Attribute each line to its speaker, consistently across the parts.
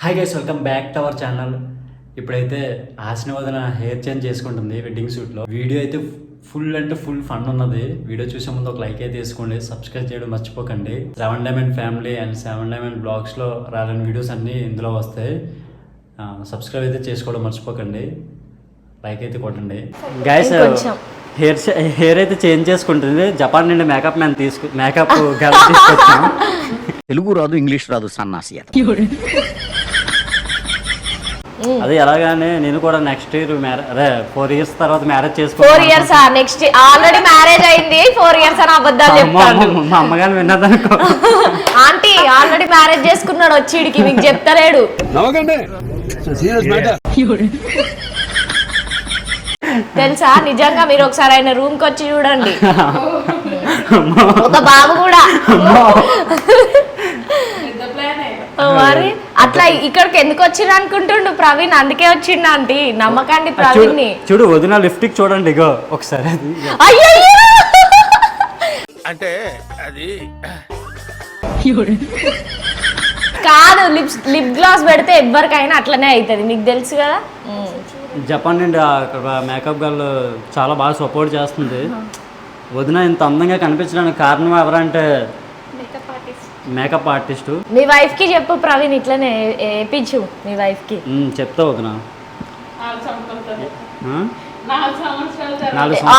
Speaker 1: Hi guys, welcome back to our channel. ఇప్పుడైతే హాసిని వదిన hair change చేసుకుంటుంది వెడ్డింగ్ షూట్లో. వీడియో అయితే ఫుల్ అంటే ఫుల్ ఫన్ ఉన్నది. వీడియో చూసే ముందు ఒక లైక్ అయితే తీసుకోండి, సబ్స్క్రైబ్ చేయడం మర్చిపోకండి. 7 Diamond ఫ్యామిలీ అండ్ 7 Diamond బ్లాగ్స్లో రాలని వీడియోస్ అన్నీ ఇందులో వస్తాయి. సబ్స్క్రైబ్ అయితే చేసుకోవడం మర్చిపోకండి, లైక్ అయితే కొట్టండి. గైస్ హెయిర్ అయితే చేంజ్ చేసుకుంటుంది. జపాన్ నుండి మేకప్ మ్యాన్ మేకప్ గర్ల్ తీసుకొచ్చాం.
Speaker 2: తెలుగు రాదు, ఇంగ్లీష్ రాదు, సన్నాసి.
Speaker 1: అది ఎలాగానే నేను కూడా నెక్స్ట్ ఇయర్ 4 years తర్వాత మ్యారేజ్ చేసుకో.
Speaker 3: 4 years నెక్స్ట్ ఆల్రెడీ మ్యారేజ్ అయింది. 4 years అని అబద్ధాలు చెప్తాను.
Speaker 1: మా అమ్మగారు విన్నదనుకో.
Speaker 3: ఆంటీ ఆల్రెడీ మ్యారేజ్ చేసుకున్నాడు వచ్చిడికి, మీకు చెప్తలేడు. తెలుసా, నిజంగా మీరు ఒకసారి ఆయన రూమ్ కి వచ్చి చూడండి. ఒక బాబు కూడా మరి అట్లా ఇక్కడికి ఎందుకు వచ్చిండు అనుకుంటుండు ప్రవీణ్. అందుకే వచ్చిండు ఆంటీ, నమ్మకండి ప్రవీణ్ ని.
Speaker 1: చూడు వదిన లిఫ్ట్ చూడండి ఇగో ఒకసారి.
Speaker 3: అయ్యో
Speaker 2: అంటే అది
Speaker 3: కాదు, లిప్ గ్లాస్ పెడితే ఎవరికైనా అట్లనే అవుతుంది, మీకు తెలుసు కదా.
Speaker 1: జపాన్ నుండి మేకప్ గర్ల్ చాలా బాగా సపోర్ట్ చేస్తుంది. వదిన ఇంత అందంగా కనిపించడానికి కారణం ఎవరంటే మేకప్ ఆర్టిస్ట్.
Speaker 3: మీ వైఫ్ కి చెప్పు ప్రవీణ్, ఇట్లనే వేయించు మీ వైఫ్ కి.
Speaker 1: చెప్తా వదిన.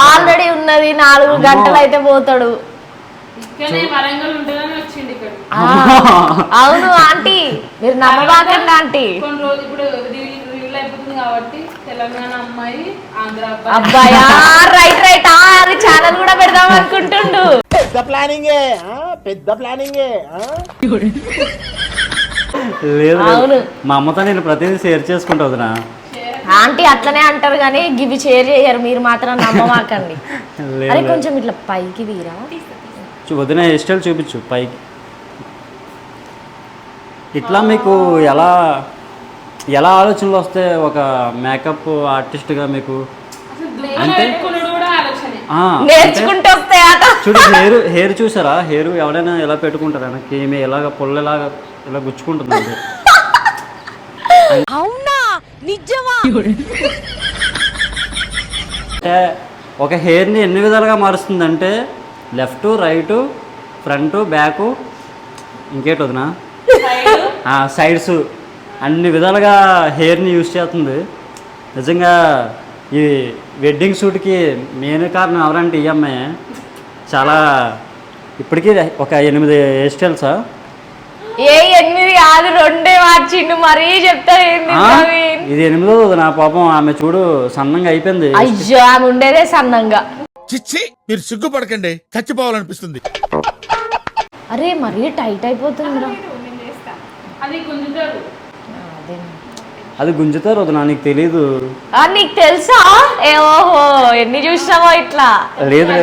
Speaker 3: ఆల్రెడీ ఉన్నది 4 గంటలు అయితే పోతాడు. అవును ఆంటీ, మీరు నమ్మబాకండి ఆంటీ. అబ్బాయా రైట్ రైట్, అది ఛానల్ కూడా పెడదాం అనుకుంటుండు.
Speaker 2: పెద్ద ప్లానింగే.
Speaker 1: లేదు, మా అమ్మతో నేను ప్రతిదీ షేర్ చేసుకుంటా వదినా.
Speaker 3: ఆంటీ అట్లనే అంటారు కానీ గివి షేర్ చేయరు, మీరు మాత్రం నమ్మమాకండి. అరే కొంచెం ఇట్లా పైకి తీరా
Speaker 1: వదిన హెయిర్ స్టైల్ చూపించు పైకి. ఇట్లా మీకు ఎలా ఆలోచనలు వస్తే ఒక మేకప్ ఆర్టిస్ట్గా మీకు అంటే
Speaker 3: నేర్చుకుంటూ వస్తాయి.
Speaker 1: చూడు హెయిర్ చూసారా, హెయిర్ ఎవరైనా ఎలా పెట్టుకుంటారా, నాకు ఏమి ఎలాగ పొల్లలాగా ఇలా గుచ్చుకుంటుంది.
Speaker 3: అవునా నిజమా?
Speaker 1: అంటే ఒక హెయిర్ని ఎన్ని విధాలుగా మారుస్తుందంటే లెఫ్ట్ రైట్ ఫ్రంట్ బ్యాక్ ఇంకేటి వదినా సైడ్స్ అన్ని విధాలుగా హెయిర్ని యూజ్ చేస్తుంది. నిజంగా ఈ వెడ్డింగ్ షూట్కి మెయిన్ కారణం ఎవరంటే ఈ అమ్మాయి. చాలా ఇప్పటికీ ఒక 8 హెయిర్ స్టైల్సా.
Speaker 3: 8 కాదు 2 మార్చిండు, మరీ చెప్తారు.
Speaker 1: ఇది 8వ నా పాపం. ఆమె చూడు సన్నంగా అయిపోయింది.
Speaker 3: అయ్యో ఆమె ఉండేదే సన్నంగా.
Speaker 2: చిచ్చి, మీరు సిగ్గుపడకండి, చచ్చిపోవాలనిపిస్తుంది.
Speaker 3: అరే మరీ టైట్ అయిపోతుంది.
Speaker 1: అది గుంజుతారు వదినా, నీకు తెలీదు.
Speaker 3: నీకు తెలుసా? ఓహో ఎన్ని చూసినావో ఇట్లా.
Speaker 1: లేదు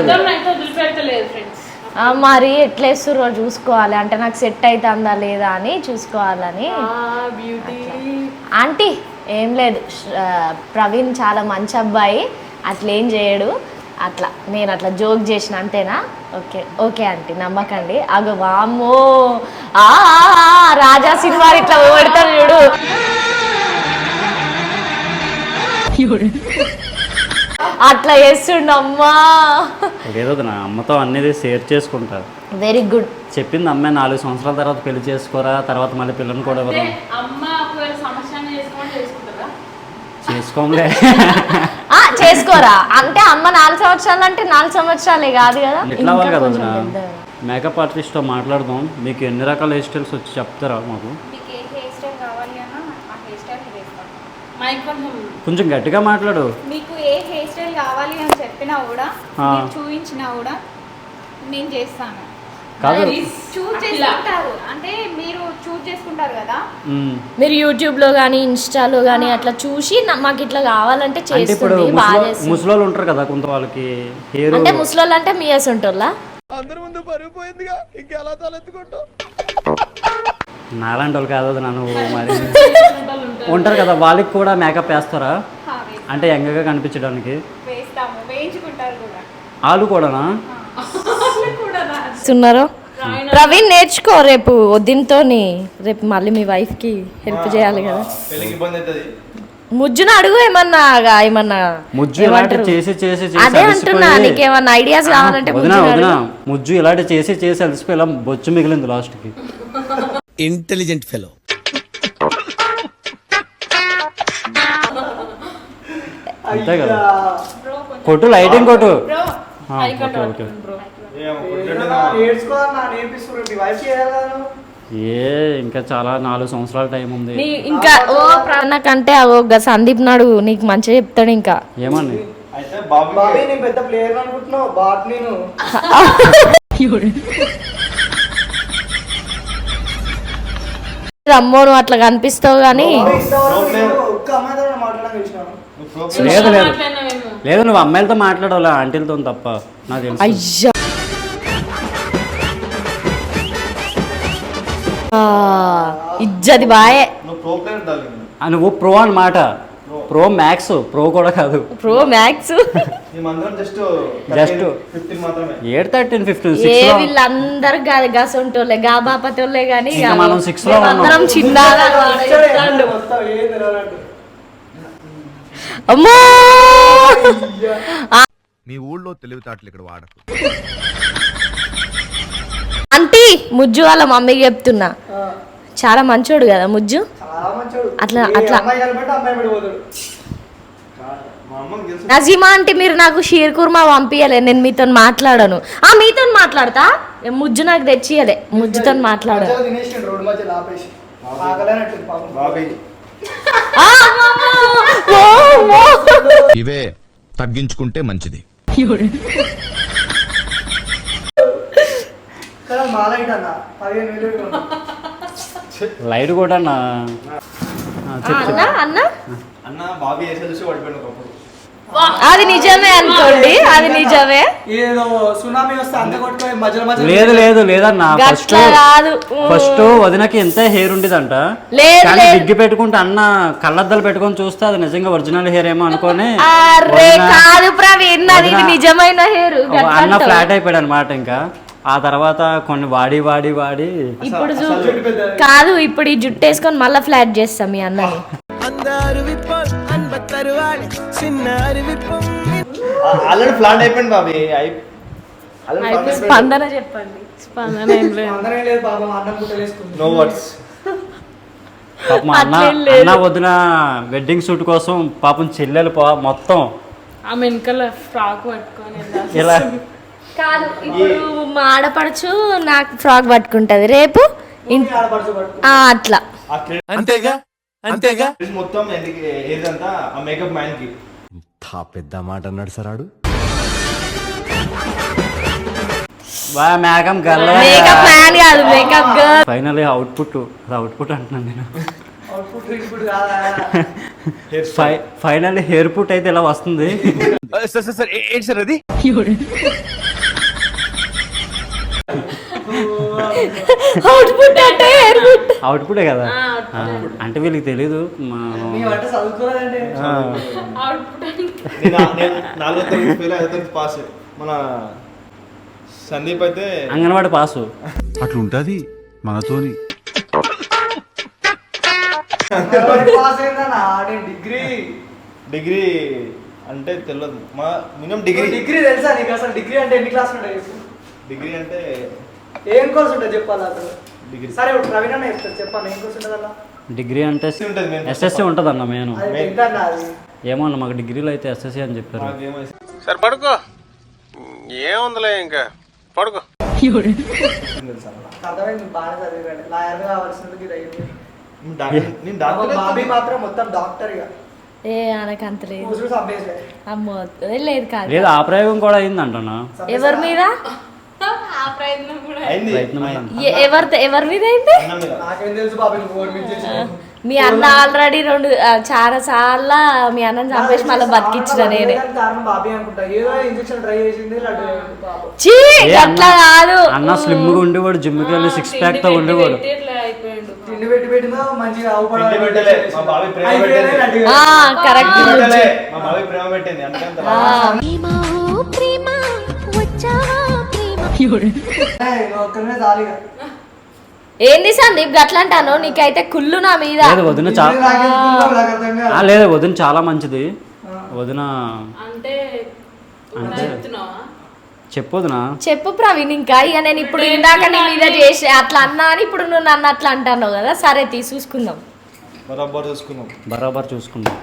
Speaker 3: మరి ఎట్లా వేస్తుర్రో చూసుకోవాలి, అంటే నాకు సెట్ అవుతుందా లేదా అని చూసుకోవాలని. ఆంటీ ఏం లేదు, ప్రవీణ్ చాలా మంచి అబ్బాయి, అట్లేం చేయడు. అట్లా నేను అట్లా జోక్ చేసిన అంతేనా? ఓకే ఓకే ఆంటీ, నమ్మకండి. అగో వామ్మో, రాజా సినిమా ఇట్లా పెడతారు చూడు. అట్లా చేస్తుండ అమ్మా.
Speaker 1: లేదు నా అమ్మతో అన్నీ షేర్ చేసుకుంటారు.
Speaker 3: Very good.
Speaker 1: చెప్పింది అమ్మాయి 4 సంవత్సరాల తర్వాత పెళ్లి చేసుకోరా, తర్వాత మళ్ళీ పిల్లని కూడా ఎవరు చేసుకోలే.
Speaker 3: చేసుకోరా అంటే అమ్మ 4 సంవత్సరాలు అంటే 4 సంవత్సరాలే కాదు కదా.
Speaker 1: ఎట్లా అవ్వాలి కదా. మేకప్ ఆర్టిస్ట్తో మాట్లాడదాం. మీకు ఎన్ని రకాల హెయిర్ స్టైల్స్ వచ్చి చెప్తారా మాకు? కొంచెం గట్టిగా మాట్లాడు.
Speaker 4: మీకు ఏ హెయిర్ స్టైల్ కావాలి అని చెప్పినా కూడా, చూపించినా కూడా నేను చేస్తాను. చూస్ చేసుకుంటారు అంటే మీరు చూస్ చేసుకుంటారు కదా.
Speaker 3: మీరు యూట్యూబ్ లో గానీ ఇన్స్టాలో గానీ అట్లా చూసి మాకు ఇట్లా కావాలంటే చేస్తుంది.
Speaker 1: ముసలోళ్ళు ఉంటారు కదా కొంత, వాళ్ళకి హెయిర్
Speaker 3: అంటే ముసలోళ్ళు అంటే మీ వేసి ఉంటుందా?
Speaker 2: అందరి ముందు పరిగిపోయిందిగా, ఇంకెలా తలెత్తుకుంటావు?
Speaker 1: నాలాంటి వాళ్ళు కాదు నన్ను మరి ఉంటారు కదా, వాళ్ళకి కూడా మేకప్ వేస్తారా? అంటే యంగ్గా కనిపించడానికి
Speaker 4: వేస్తాము, వేయించుకుంటారు కూడా.
Speaker 1: వాళ్ళు కూడానా?
Speaker 3: ప్రవీణ్ నేర్చుకో రేపు దీంతోని రేపు మళ్ళీ మీ వైఫ్ కి హెల్ప్ చేయాలి కదా.
Speaker 2: పెళ్ళికి ఇబ్బంది అవుతుంది.
Speaker 3: ముజ్జును అడుగు ఏమన్నా
Speaker 1: ముజ్జు ఇలాంటి చేసి చేసి చేసి
Speaker 3: అదే అంటున్నా, నీకేమన్నా ఐడియాస్ కావాలంటే
Speaker 1: వదినా వదినా ముజ్జు ఇలాంటి చేసి చేసి అలసిపోయి ఇలా బొచ్చు మిగిలింది లాస్ట్ కి.
Speaker 5: Intelligent fellow.
Speaker 1: అంతే కదా, కొట్టు లైటింగ్ కొట్టు. Okay okay. ఏ ఇంకా చాలా 4 సంవత్సరాల టైం ఉంది.
Speaker 3: ఇంకా ఓ నాకంటే సందీప్ నాడు నీకు మంచిగా చెప్తాడు. ఇంకా
Speaker 1: ఏమని
Speaker 2: అయితే బాబీ నేను పెద్ద ప్లేయర్ అనుకుంటున్నావు. బాట్ నేను
Speaker 3: అమ్మో నువ్వు అట్లా కనిపిస్తావు కానీ
Speaker 1: లేదు లేదు లేదు నువ్వు అమ్మాయిలతో మాట్లాడాలి, ఆంటీలతో తప్ప నాకు తెలుసు.
Speaker 3: అయ్యా ఇజ్జది బాయే.
Speaker 2: నువ్వు ప్రో ప్లేయర్ డార్లింగ్.
Speaker 1: నువ్వు ప్రో అన్నమాట, ప్రో మ్యాక్స్, ప్రో కూడా కాదు,
Speaker 3: ప్రో మ్యాక్స్.
Speaker 2: మేమందరం జస్ట్ 15 మాత్రమే.
Speaker 1: 13, 15,
Speaker 3: ఏ
Speaker 1: 6
Speaker 3: వీళ్ళందరూ గసంటోళ్ళే గా బాపతోళ్ళే గానీ
Speaker 1: ఇంకా మనం 6 లో ఉన్నాం.
Speaker 3: అందరం చిన్నాగా అమ్మో
Speaker 6: మీ ఊళ్ళో తెలివితేటలు ఇక్కడ వాడకు.
Speaker 3: ఆంటీ ముజ్జు వాళ్ళ మమ్మీకి చెప్తున్నా, చాలా మంచోడు కదా ముజ్జు. అట్లా అట్లా నజీమా అంటే మీరు నాకు షీర్ కుర్మా పంపించలే, నేను మీతో మాట్లాడాను. మీతో మాట్లాడతా, ముజ్జు నాకు తెచ్చియలే, ముజ్జుతో మాట్లాడా.
Speaker 6: ఇవే తగ్గించుకుంటే మంచిది.
Speaker 1: లైట్ కూడా అన్న
Speaker 2: అన్న బాబీ వేసే చూసి పడిపోయాడు ఒకప్పుడు.
Speaker 3: అది నిజమే అనుకోండి, అది నిజమే.
Speaker 7: ఏదో సునామీ వస్తే అంత కొట్టుకొని మధ్యలో
Speaker 1: లేదు లేదు లేదన్నా. ఫస్ట్
Speaker 3: కాదు,
Speaker 1: ఫస్ట్ వదినకి ఎంత హెయిర్ ఉండేదంట, కానీ డిగ్గి పెట్టుకుంటే అన్న కళ్ళద్దాలు పెట్టుకొని చూస్తే అది నిజంగా ఒరిజినల్ హెయిర్ ఏమో అనుకోని
Speaker 3: అరే కాదు ప్రవీణ్, అది ఇది నిజమైన హెయిర్.
Speaker 1: అన్న ఫ్లాట్ అయిపోయాడు అనమాట. ఇంకా ఆ తర్వాత కొన్ని వాడి వాడి వాడి
Speaker 3: ఇప్పుడు కాదు, ఇప్పుడు ఈ జుట్టు వేసుకొని మళ్ళీ ఫ్లాట్ చేస్తాం మీ అన్నని.
Speaker 2: ఆల్రెడీ ఫ్లాట్ అయిపోయింది బాబీ.
Speaker 3: స్పందన చెప్పండి. స్పందన ఏం లేదు.
Speaker 2: No words.
Speaker 1: పాపం అన్న అన్న వదిన వెడ్డింగ్ షూట్ కోసం పాపం చెల్లెలు మొత్తం
Speaker 8: ఆమె వెనకాల ఫ్రాక్ పట్టుకొని
Speaker 1: ఇలా
Speaker 3: కాదు. ఇప్పుడు మా ఆడపడుచు నాకు ఫ్రాక్ పట్టుకుంటది రేపు అట్లా.
Speaker 5: అంతేగా అంతేగా.
Speaker 2: మొత్తం ఏదంతా ఆ మేకప్ మ్యాన్ కి.
Speaker 5: పెద్ద మాట అన్నాడు సరాడు.
Speaker 1: మేకప్ గర్ల్,
Speaker 3: మేకప్ మ్యాన్ కాదు, మేకప్ గర్ల్.
Speaker 1: ఫైనల్లీ అవుట్పుట్ అంటున్నాను నేను. ఫైనల్లీ హెయిర్ పుట్ అయితే ఇలా వస్తుంది.
Speaker 5: సార్ ఏంటి సార్ అది?
Speaker 3: అవుట్పుట్ అంటే
Speaker 1: అవుట్పుటే కదా, అంటే వీళ్ళకి తెలీదు.
Speaker 2: నాలుగో తరగతి ఫెయిల్, 5వ తరగతి పాస్. మన సందీప్ అయితే
Speaker 1: అంగన్వాడి పాసు.
Speaker 6: అట్లుంటది మనతోని.
Speaker 2: డిగ్రీ అంటే తెలియదు. మా మినిమం డిగ్రీ
Speaker 7: తెలుసా నీకు? అసలు డిగ్రీ అంటే ఎన్ని క్లాస్ ఉంటాయి?
Speaker 2: డిగ్రీ అంటే
Speaker 7: ఏం కోర్స్ ఉంటుంది చెప్పాలి అసలు.
Speaker 2: డిగ్రీ
Speaker 7: సరే ఇప్పుడు ప్రవీణ్ అన్న చెప్తాడు, చెప్పాలి ఏం కోర్స్ ఉంటుంది అలా.
Speaker 1: డిగ్రీ అంటే
Speaker 2: ఉంటుంది,
Speaker 1: ఎస్ఎస్సి ఉంటుంది అన్న. నేను
Speaker 7: అది ఎంత అన్న అది?
Speaker 1: ఏమో అన్న, మాకు డిగ్రీలో అయితే ఎస్ఎస్సి అని చెప్పారు.
Speaker 9: సరే పడుకో, ఏముందిలే ఇంకా పడుకో.
Speaker 7: అర్థమైంది, బాగా చదివాడు. లాయర్ కావాల్సింది అయింది.
Speaker 2: నేను డాక్టర్.
Speaker 7: బాబీ మాత్రం మొత్తం డాక్టర్ ఇక.
Speaker 3: ఏ అనకంత లేదు.
Speaker 7: కూర్చుని సంపేసే.
Speaker 3: అమ్మో లేదు కాదు.
Speaker 1: లేదు ఆ ప్రయోగం కూడా అయింది అంటున్నా.
Speaker 3: ఎవరి మీద
Speaker 4: ఆ ప్రయత్నం కూడా
Speaker 2: అయింది.
Speaker 1: ప్రయత్నం అయింది.
Speaker 3: ఎవరి మీద అయింది?
Speaker 2: అన్నం మీద.
Speaker 7: నాకేం తెలుసు బాబీ, నువ్వు ఓడి మీద చేసినావు.
Speaker 3: మీ అన్న ఆల్రెడీ చాలా సార్లు మీ అన్నని చంపేసి మళ్ళీ బతికించిన నేనే.
Speaker 7: కారణం బాబీ అనుకుంటా. ఏదో ఇంజక్షన్ ట్రై చేసింది లడ్డు పాపం.
Speaker 3: చీ
Speaker 1: ఏ
Speaker 3: అట్లా కాదు.
Speaker 1: అన్న స్లిమ్ గా ఉండేవాడు, జిమ్ కి వెళ్ళి 6 ప్యాక్ తో ఉండేవాడు.
Speaker 7: తిండి పెట్టినా మంచిగా
Speaker 2: తిండి పెట్టలే, మా బాబీ ప్రేమ పెట్టింది.
Speaker 3: కరెక్ట్.
Speaker 2: పెట్టలే, మా బాబీ ప్రేమ పెట్టింది. అందుకంత
Speaker 7: ఒక్కనే చాలుగా
Speaker 3: ఏంది సందీప్ గట్లా అంటాను? నీకైతే కుళ్ళు నా మీద.
Speaker 1: లేదు వదిన లేదు వదిన చాలా మంచిది వదిన.
Speaker 8: అంటే
Speaker 1: అంటే
Speaker 8: చెప్తున్నావా?
Speaker 1: చెప్పొద్దునా?
Speaker 3: చెప్పు ప్రవీణ్. ఇంకా ఇక నేను ఇప్పుడు ఇందాక నీ మీద చేసి అట్లా అన్నా అని ఇప్పుడు నువ్వు నన్ను అట్లా అంటాను కదా. సరే చూసుకుందాం,
Speaker 2: బరాబర్ చూసుకున్నాం.
Speaker 1: బరాబర్ చూసుకుందాం.